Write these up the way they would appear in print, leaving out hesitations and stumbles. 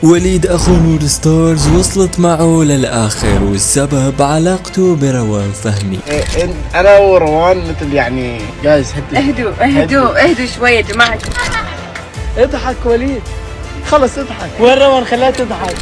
وليد أخو نور ستارز وصلت معه للآخر، والسبب علاقته بروان فهمي. أنا وروان مثل يعني جايز اهدوا شوي يا جماعة. اضحك وليد، خلص اضحك. وين روان؟ خليها تضحك.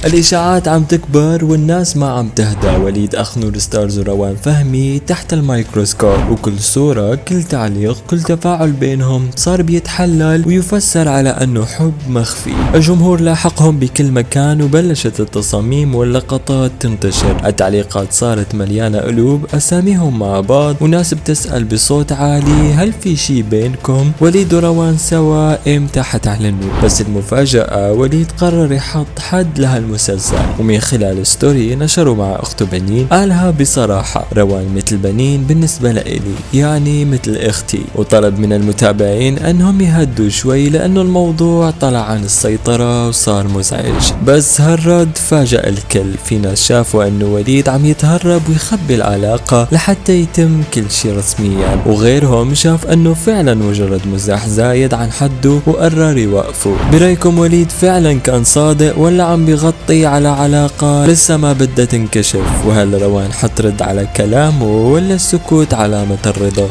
الإشاعات عم تكبر والناس ما عم تهدى. وليد أخ نور ستارز وروان فهمي تحت الميكروسكوب، وكل صورة كل تعليق كل تفاعل بينهم صار بيتحلل ويفسر على أنه حب مخفي. الجمهور لاحقهم بكل مكان وبلشت التصاميم واللقطات تنتشر. التعليقات صارت مليانة قلوب أساميهم مع بعض، وناس بتسأل بصوت عالي هل في شي بينكم؟ وليد وروان سوا امتى حتعلنوا؟ بس المفاجأة وليد قرر يحط حد لهالمسلسل، ومن خلال ستوري نشروا مع اخته بنين قالها بصراحة روان مثل بنين بالنسبة لإلي، يعني مثل اختي، وطلب من المتابعين انهم يهدوا شوي لانه الموضوع طلع عن السيطرة وصار مزعج. بس هالرد فاجأ الكل، في ناس شافوا انه وليد عم يتهرب ويخبي العلاقة لحتى يتم كل شي رسميا، وغيرهم شاف انه فعلا مجرد مزاح زايد عن حده وقرر يوقفه. برايكم وليد فعلا كان صادق ولا عم بيغطي على علاقة لسه ما بدها تنكشف؟ وهل روان حترد على كلامه ولا السكوت علامة الرضا؟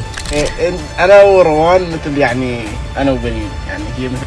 أنا وروان مثل يعني أنا وبنين، يعني هي مثل